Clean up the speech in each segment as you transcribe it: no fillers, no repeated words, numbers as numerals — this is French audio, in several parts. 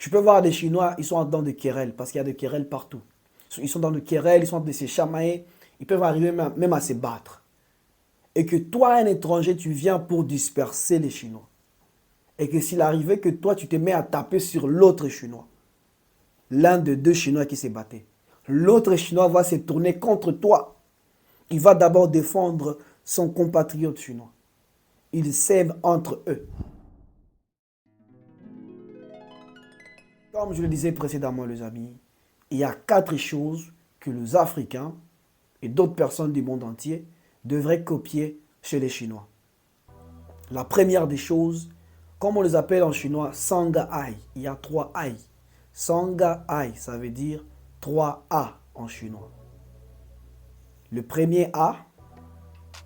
Tu peux voir des Chinois, ils sont dans des querelles, parce qu'il y a des querelles partout. Ils sont dans des querelles, ils sont en train de se chamailler, ils peuvent arriver même à se battre. Et que toi, un étranger, tu viens pour disperser les Chinois. Et que s'il arrivait que toi, tu te mets à taper sur l'autre Chinois, l'un des deux Chinois qui s'est battu, l'autre Chinois va se tourner contre toi. Il va d'abord défendre son compatriote chinois. Ils s'aiment entre eux. Comme je le disais précédemment, les amis, il y a 4 choses que les Africains et d'autres personnes du monde entier devraient copier chez les Chinois. La première des choses, comme on les appelle en chinois, Sanga Ai. Il y a 3 Ai. Sanga Ai, ça veut dire 3 A en chinois. Le premier A,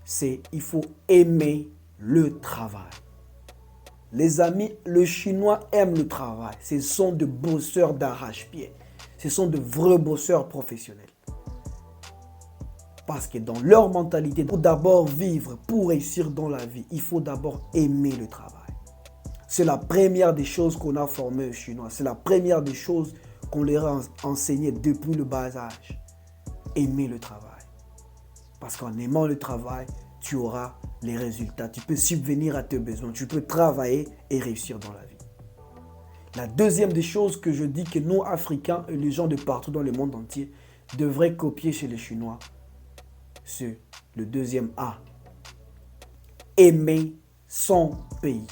c'est il faut aimer le travail. Les amis, le chinois aime le travail. Ce sont de bosseurs d'arrache-pied. Ce sont de vrais bosseurs professionnels. Parce que dans leur mentalité, pour d'abord vivre, pour réussir dans la vie, il faut d'abord aimer le travail. C'est la première des choses qu'on a formées aux Chinois. C'est la première des choses qu'on leur a enseignées depuis le bas âge. Aimer le travail. Parce qu'en aimant le travail, tu auras les résultats. Tu peux subvenir à tes besoins. Tu peux travailler et réussir dans la vie. La deuxième des choses que je dis que nous, Africains et les gens de partout dans le monde entier, devraient copier chez les Chinois, c'est le deuxième A. Aimer son pays.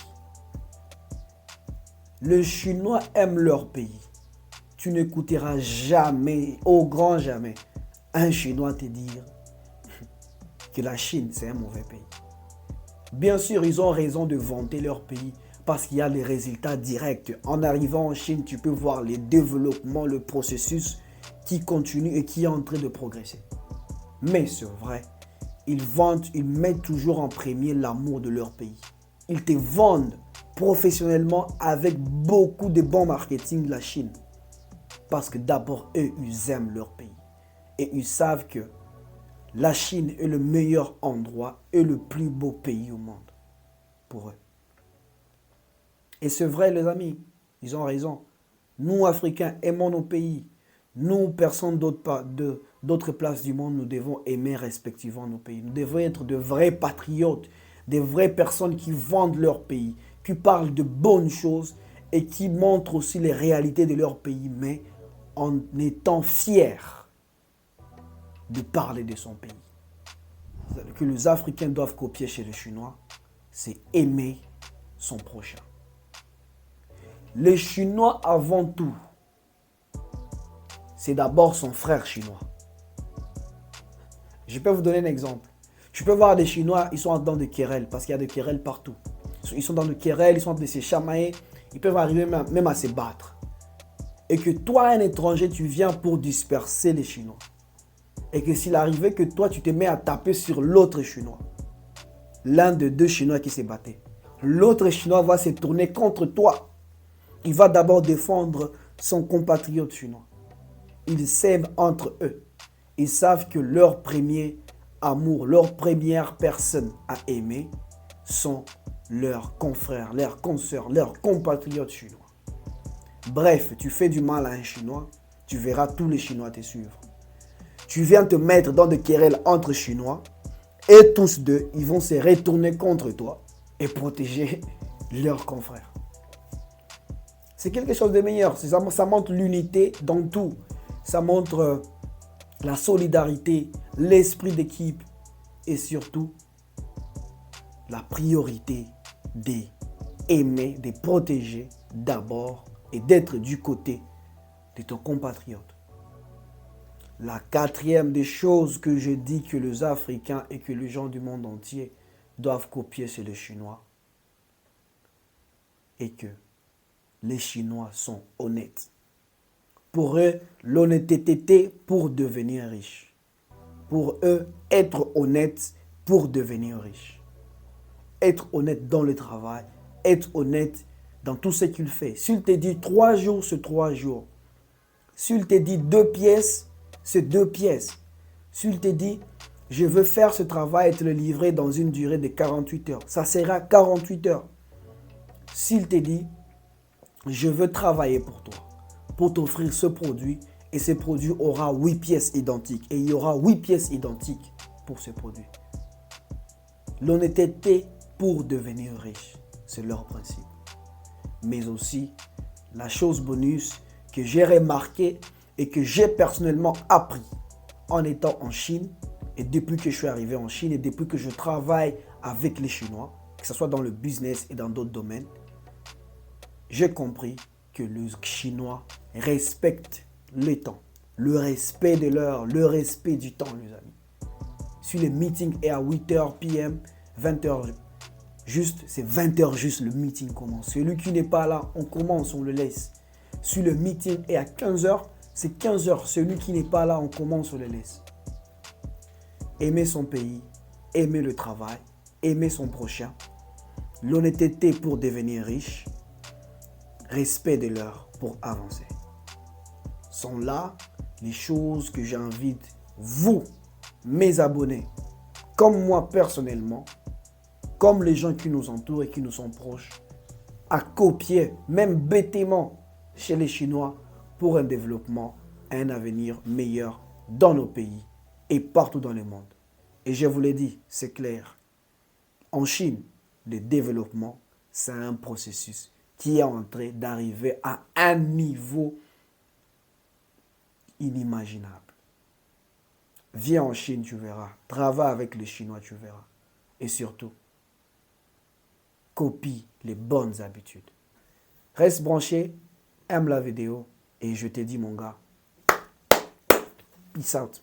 Les Chinois aiment leur pays. Tu n'écouteras jamais, au grand jamais, un Chinois te dire que la Chine, c'est un mauvais pays. Bien sûr, ils ont raison de vanter leur pays parce qu'il y a les résultats directs. En arrivant en Chine, tu peux voir les développements, le processus qui continue et qui est en train de progresser. Mais c'est vrai, ils vantent, ils mettent toujours en premier l'amour de leur pays. Ils te vendent professionnellement avec beaucoup de bon marketing de la Chine. Parce que d'abord, eux, ils aiment leur pays. Et ils savent que la Chine est le meilleur endroit et le plus beau pays au monde pour eux. Et c'est vrai, les amis, ils ont raison. Nous, Africains, aimons nos pays. Nous, personnes d'autres places du monde, nous devons aimer respectivement nos pays. Nous devons être de vrais patriotes, des vraies personnes qui vendent leur pays, qui parlent de bonnes choses et qui montrent aussi les réalités de leur pays, mais en étant fiers de parler de son pays. Ce que les Africains doivent copier chez les Chinois, c'est aimer son prochain. Les Chinois, avant tout, c'est d'abord son frère chinois. Je peux vous donner un exemple. Tu peux voir des Chinois, ils sont dans des querelles, parce qu'il y a des querelles partout. Ils sont dans des querelles, ils sont en train de se chamailler, ils peuvent arriver même à se battre. Et que toi, un étranger, tu viens pour disperser les Chinois. Et que s'il arrivait que toi, tu te mets à taper sur l'autre Chinois, l'un des deux Chinois qui s'est battu, l'autre Chinois va se tourner contre toi. Il va d'abord défendre son compatriote chinois. Ils s'aiment entre eux. Ils savent que leur premier amour, leur première personne à aimer sont leurs confrères, leurs consoeurs, leurs compatriotes chinois. Bref, tu fais du mal à un Chinois, tu verras tous les Chinois te suivre. Tu viens te mettre dans des querelles entre Chinois et tous deux, ils vont se retourner contre toi et protéger leurs confrères. C'est quelque chose de meilleur. Ça montre l'unité dans tout. Ça montre la solidarité, l'esprit d'équipe et surtout la priorité d'aimer, de protéger d'abord et d'être du côté de ton compatriote. La quatrième des choses que je dis que les Africains et que les gens du monde entier doivent copier chez les Chinois est que les Chinois sont honnêtes. Pour eux, l'honnêteté pour devenir riche. Pour eux, être honnête pour devenir riche. Être honnête dans le travail, être honnête dans tout ce qu'il fait. S'il te dit 3 jours, c'est 3 jours. S'il te dit 2 pièces, c'est 2 pièces. S'il te dit, je veux faire ce travail et te le livrer dans une durée de 48 heures, ça sera 48 heures. S'il te dit, je veux travailler pour toi, pour t'offrir ce produit et ce produit aura 8 pièces identiques et il y aura 8 pièces identiques pour ce produit. L'honnêteté pour devenir riche, c'est leur principe. Mais aussi, la chose bonus que j'ai remarqué et que j'ai personnellement appris en étant en Chine et depuis que je suis arrivé en Chine et depuis que je travaille avec les Chinois, que ce soit dans le business et dans d'autres domaines, j'ai compris que le Chinois respecte le temps, le respect de l'heure, le respect du temps, les amis. Si le meeting est à 8h p.m., 20h juste, c'est 20h juste, le meeting commence. Celui qui n'est pas là, on commence, on le laisse. Si le meeting est à 15h, c'est 15h. Celui qui n'est pas là, on commence, on le laisse. Aimer son pays, aimer le travail, aimer son prochain, l'honnêteté pour devenir riche, respect de l'heure pour avancer. Sont là les choses que j'invite vous, mes abonnés, comme moi personnellement, comme les gens qui nous entourent et qui nous sont proches, à copier, même bêtement, chez les Chinois pour un développement, un avenir meilleur dans nos pays et partout dans le monde. Et je vous l'ai dit, c'est clair. En Chine, le développement, c'est un processus qui est en train d'arriver à un niveau inimaginable. Viens en Chine, tu verras. Travaille avec les Chinois, tu verras. Et surtout, copie les bonnes habitudes. Reste branché, aime la vidéo et je te dis mon gars, peace out.